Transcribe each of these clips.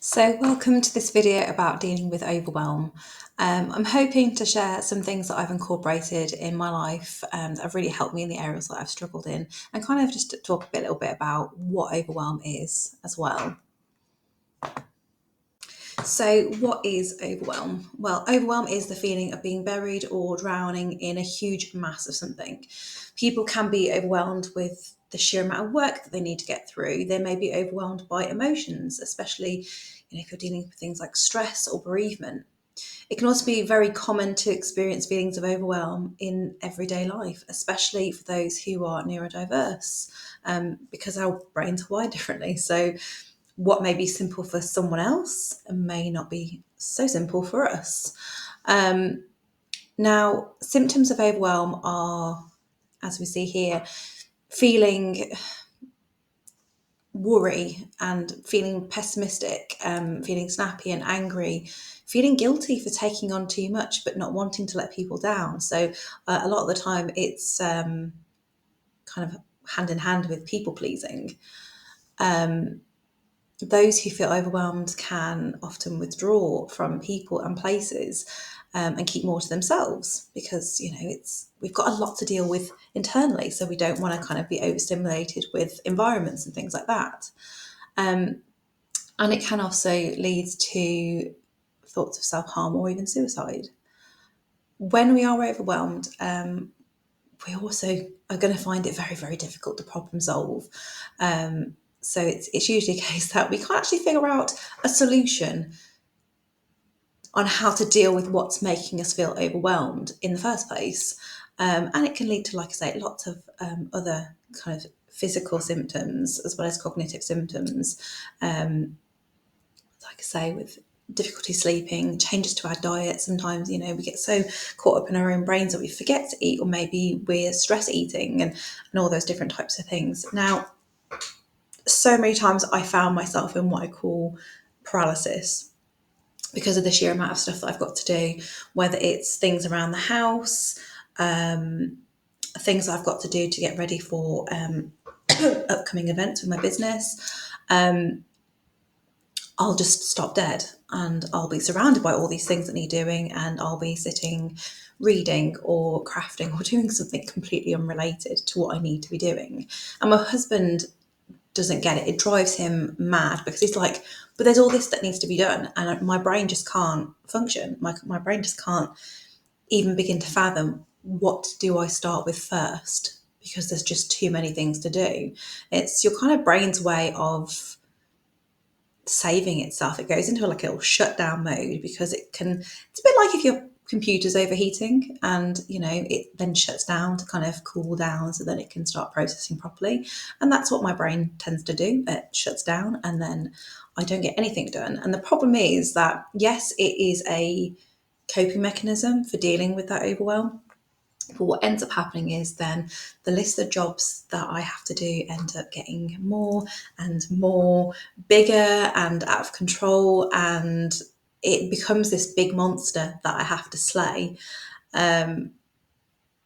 So welcome to this video about dealing with overwhelm. I'm hoping to share some things that I've incorporated in my life that have really helped me in the areas that I've struggled in, and kind of just to talk a little bit about what overwhelm is as well. So what is overwhelm? Well, overwhelm is the feeling of being buried or drowning in a huge mass of something. People can be overwhelmed with the sheer amount of work that they need to get through. They may be overwhelmed by emotions, especially if you're dealing with things like stress or bereavement. It can also be very common to experience feelings of overwhelm in everyday life, especially for those who are neurodiverse, because our brains are wired differently. So what may be simple for someone else may not be so simple for us. Now, symptoms of overwhelm are, as we see here, feeling worry and feeling pessimistic, feeling snappy and angry, feeling guilty for taking on too much but not wanting to let people down. So a lot of the time it's kind of hand in hand with people pleasing. Those who feel overwhelmed can often withdraw from people and places, and keep more to themselves because we've got a lot to deal with internally, so we don't want to kind of be overstimulated with environments and things like that. And it can also lead to thoughts of self-harm or even suicide. When we are overwhelmed, we also are going to find it very, very difficult to problem solve. So it's usually a case that we can't actually figure out a solution on how to deal with what's making us feel overwhelmed in the first place. And it can lead to, like I say, lots of other kind of physical symptoms as well as cognitive symptoms. Like I say, with difficulty sleeping, changes to our diet. Sometimes, we get so caught up in our own brains that we forget to eat, or maybe we're stress eating and all those different types of things. Now, so many times I found myself in what I call paralysis because of the sheer amount of stuff that I've got to do, whether it's things around the house, things that I've got to do to get ready for upcoming events with my business. I'll just stop dead and I'll be surrounded by all these things that need doing, and I'll be sitting reading or crafting or doing something completely unrelated to what I need to be doing. And my husband doesn't get it. It drives him mad because he's like, but there's all this that needs to be done and my brain just can't function. My brain just can't even begin to fathom what do I start with first, because there's just too many things to do. It's your kind of brain's way of saving itself. It goes into like a little shutdown mode because it's a bit like if your computer's overheating and it then shuts down to kind of cool down so then it can start processing properly. And that's what my brain tends to do. It shuts down and then I don't get anything done. And the problem is that, yes, it is a coping mechanism for dealing with that overwhelm. But what ends up happening is then the list of jobs that I have to do end up getting more and more, bigger and out of control, and it becomes this big monster that I have to slay. And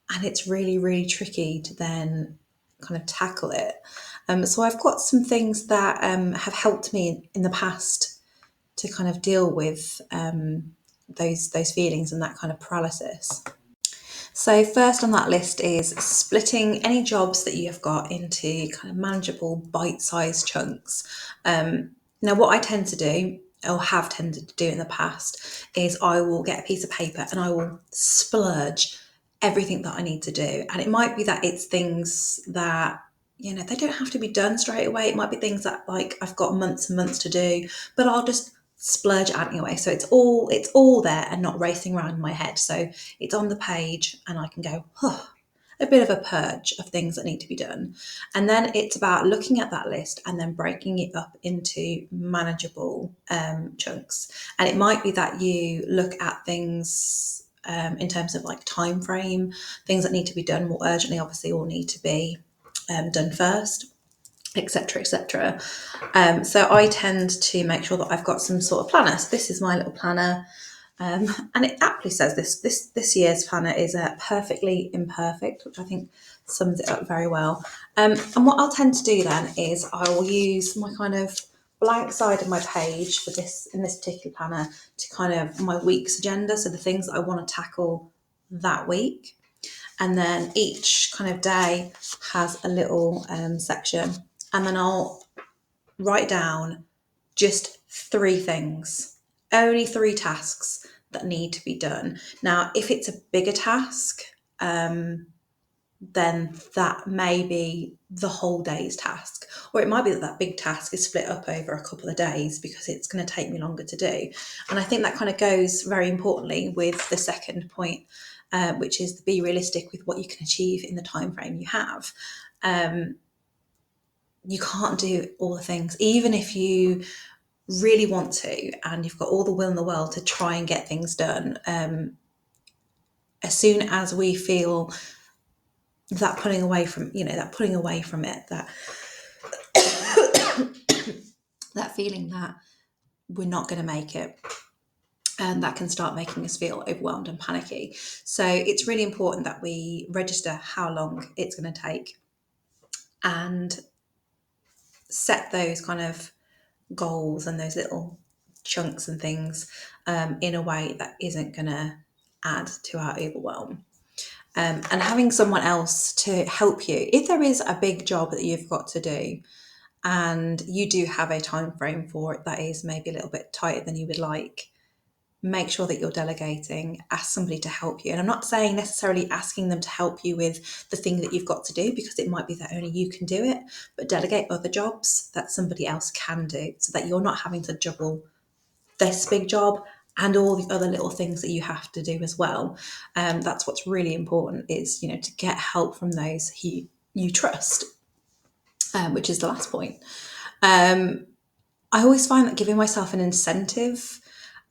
it's really, really tricky to then kind of tackle it. So I've got some things that have helped me in the past to kind of deal with those feelings and that kind of paralysis. So first on that list is splitting any jobs that you have got into kind of manageable bite-sized chunks. Now what I tend to do, or have tended to do in the past, is I will get a piece of paper and I will splurge everything that I need to do. And it might be that it's things that, they don't have to be done straight away. It might be things that like I've got months and months to do, but I'll just splurge it out anyway. So it's all there and not racing around in my head. So it's on the page and I can go, a bit of a purge of things that need to be done. And then it's about looking at that list and then breaking it up into manageable chunks. And it might be that you look at things in terms of like time frame, things that need to be done more urgently, obviously, all need to be done first, etc., etc. So I tend to make sure that I've got some sort of planner. So this is my little planner, and it aptly says this year's planner is perfectly imperfect, which I think sums it up very well. And what I'll tend to do then is I will use my kind of blank side of my page for this, in this particular planner, to kind of my week's agenda, so the things that I want to tackle that week. And then each kind of day has a little section, and then I'll write down just 3 things, only 3 tasks that need to be done. Now, if it's a bigger task, then that may be the whole day's task, or it might be that that big task is split up over a couple of days because it's going to take me longer to do. And I think that kind of goes very importantly with the second point, which is to be realistic with what you can achieve in the time frame you have. You can't do all the things, even if you really want to and you've got all the will in the world to try and get things done. As soon as we feel that pulling away from it, that that feeling that we're not going to make it, and that can start making us feel overwhelmed and panicky. So it's really important that we register how long it's going to take and set those kind of goals and those little chunks and things in a way that isn't going to add to our overwhelm. And having someone else to help you, if there is a big job that you've got to do and you do have a time frame for it that is maybe a little bit tighter than you would like, make sure that you're delegating. Ask somebody to help you. And I'm not saying necessarily asking them to help you with the thing that you've got to do, because it might be that only you can do it, but delegate other jobs that somebody else can do, so that you're not having to juggle this big job and all the other little things that you have to do as well. That's what's really important, is, to get help from those who you trust, which is the last point. I always find that giving myself an incentive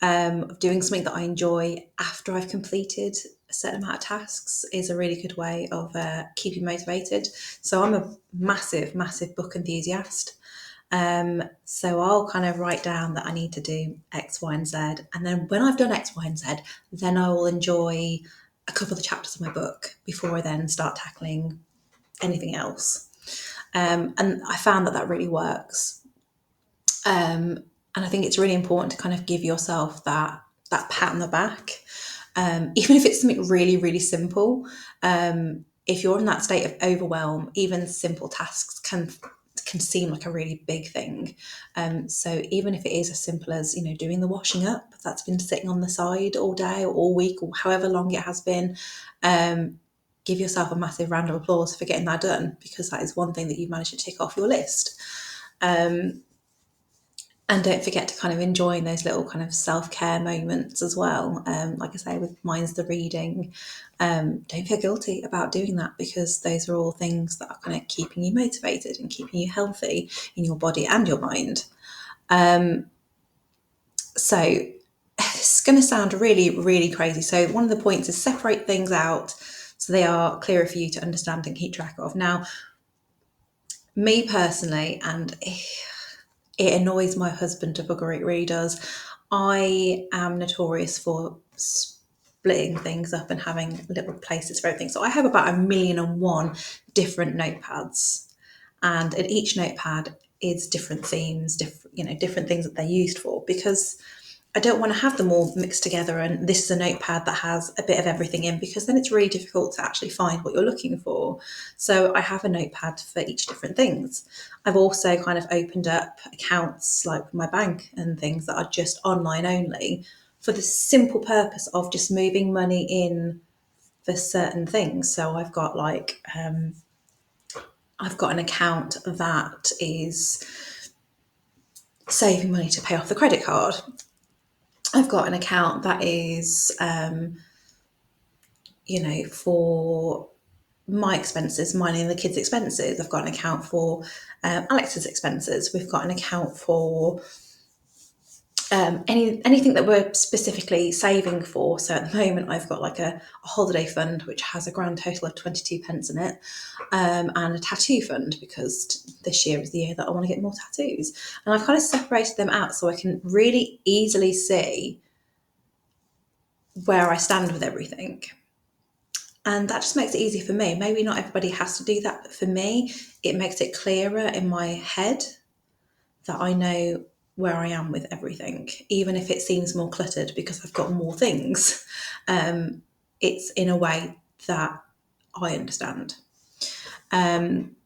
of doing something that I enjoy after I've completed a certain amount of tasks is a really good way of keeping motivated. So I'm a massive, massive book enthusiast. So I'll kind of write down that I need to do X, Y, and Z. And then when I've done X, Y, and Z, then I will enjoy a couple of the chapters of my book before I then start tackling anything else. And I found that really works. And I think it's really important to kind of give yourself that pat on the back, even if it's something really, really simple. If you're in that state of overwhelm, even simple tasks can seem like a really big thing. So even if it is as simple as, doing the washing up that's been sitting on the side all day or all week or however long it has been, give yourself a massive round of applause for getting that done, because that is one thing that you've managed to tick off your list. And don't forget to kind of enjoy those little kind of self-care moments as well. Like I say, with mine's the reading. Don't feel guilty about doing that, because those are all things that are kind of keeping you motivated and keeping you healthy in your body and your mind. So it's going to sound really, really crazy. So one of the points is separate things out so they are clearer for you to understand and keep track of. Now, me personally, and it annoys my husband to bugger, it really does, I am notorious for splitting things up and having little places for everything. So I have about 1,000,001 different notepads, and in each notepad is different themes, different things that they're used for, because I don't want to have them all mixed together and this is a notepad that has a bit of everything in, because then it's really difficult to actually find what you're looking for. So I have a notepad for each different things. I've also kind of opened up accounts like my bank and things that are just online only, for the simple purpose of just moving money in for certain things. So I've got an account that is saving money to pay off the credit card. I've got an account that is, for my expenses, mine and the kids' expenses. I've got an account for Alex's expenses. We've got an account for anything that we're specifically saving for. So at the moment, I've got like a holiday fund, which has a grand total of 22 pence in it, and a tattoo fund, because this year is the year that I want to get more tattoos. And I've kind of separated them out so I can really easily see where I stand with everything. And that just makes it easy for me. Maybe not everybody has to do that, but for me, it makes it clearer in my head that I know where I am with everything, even if it seems more cluttered because I've got more things. It's in a way that I understand. Um,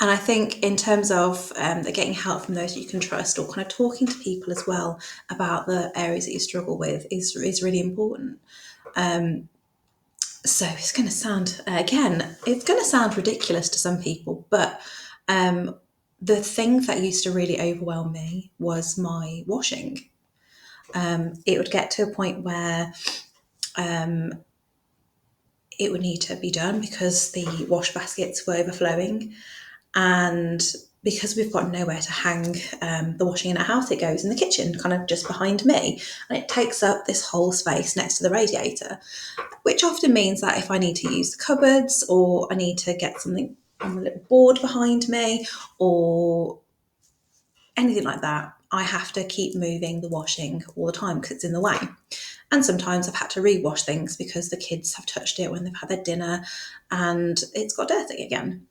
and I think in terms of getting help from those you can trust, or kind of talking to people as well about the areas that you struggle with, is really important. So it's going to sound, again, it's going to sound ridiculous to some people, but the thing that used to really overwhelm me was my washing. It would get to a point where it would need to be done because the wash baskets were overflowing. And because we've got nowhere to hang the washing in our house, it goes in the kitchen, kind of just behind me. And it takes up this whole space next to the radiator, which often means that if I need to use the cupboards, or I need to get something on the little board behind me, or anything like that, I have to keep moving the washing all the time because it's in the way. And sometimes I've had to rewash things because the kids have touched it when they've had their dinner and it's got dirty again.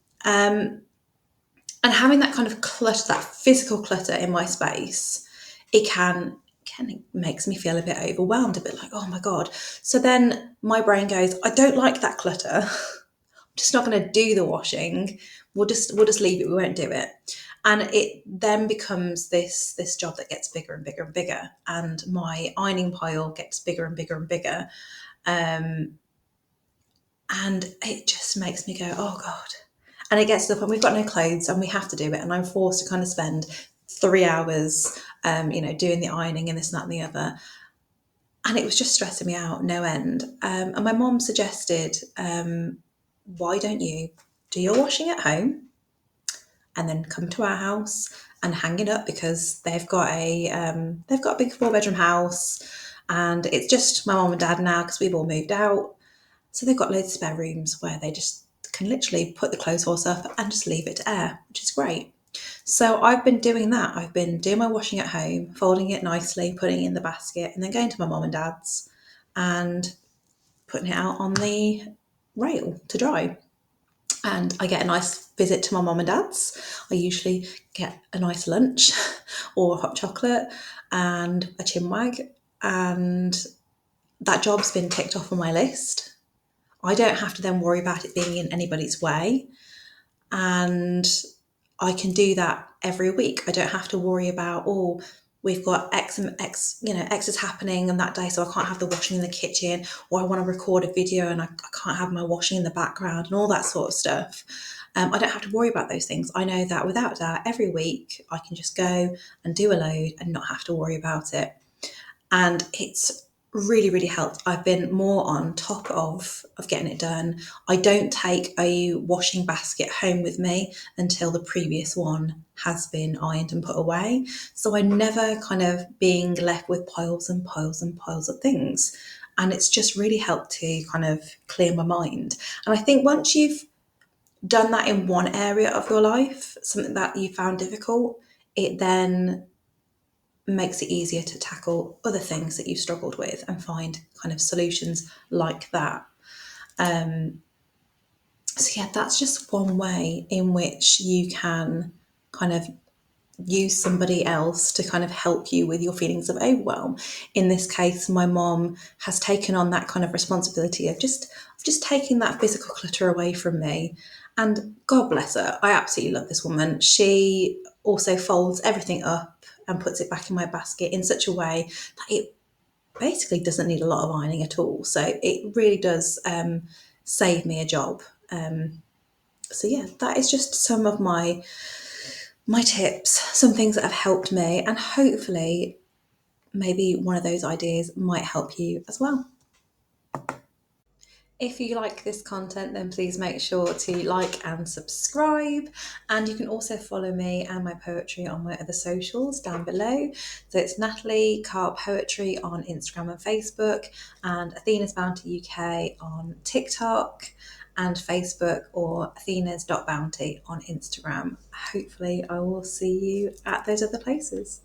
And having that kind of clutter, that physical clutter in my space, it can it makes me feel a bit overwhelmed, a bit like, oh my God. So then my brain goes, I don't like that clutter. I'm just not going to do the washing. We'll just leave it. We won't do it. And it then becomes this job that gets bigger and bigger and bigger. And my ironing pile gets bigger and bigger and bigger. And it just makes me go, oh God. And it gets to the point we've got no clothes and we have to do it. And I'm forced to kind of spend 3 hours, doing the ironing and this and that and the other. And it was just stressing me out, no end. And my mom suggested, why don't you do your washing at home and then come to our house and hang it up, because they've got a big 4-bedroom house, and it's just my mom and dad now because we've all moved out. So they've got loads of spare rooms where they just can literally put the clothes horse up and just leave it to air, which is great. So I've been doing that. I've been doing my washing at home, folding it nicely, putting it in the basket, and then going to my mum and dad's and putting it out on the rail to dry. And I get a nice visit to my mum and dad's. I usually get a nice lunch or a hot chocolate and a chinwag, and that job's been ticked off on my list. I don't have to then worry about it being in anybody's way. And I can do that every week. I don't have to worry about, oh, we've got X and X, X is happening on that day, so I can't have the washing in the kitchen, or I want to record a video and I can't have my washing in the background and all that sort of stuff. I don't have to worry about those things. I know that without that, every week I can just go and do a load and not have to worry about it. And it's really, really helped. I've been more on top of getting it done. I don't take a washing basket home with me until the previous one has been ironed and put away. So I'm never kind of being left with piles and piles and piles of things. And it's just really helped to kind of clear my mind. And I think once you've done that in one area of your life, something that you found difficult, it then makes it easier to tackle other things that you struggled with and find kind of solutions like that. So yeah, that's just one way in which you can kind of use somebody else to kind of help you with your feelings of overwhelm. In this case, my mom has taken on that kind of responsibility of just taking that physical clutter away from me. And God bless her, I absolutely love this woman. She also folds everything up and puts it back in my basket in such a way that it basically doesn't need a lot of ironing at all. So it really does save me a job. So yeah, that is just some of my tips, some things that have helped me, and hopefully maybe one of those ideas might help you as well. If you like this content, then please make sure to like and subscribe. And you can also follow me and my poetry on my other socials down below. So it's Natalie Carr Poetry on Instagram and Facebook, and Athena's Bounty UK on TikTok and Facebook, or athenas.bounty on Instagram. Hopefully I will see you at those other places.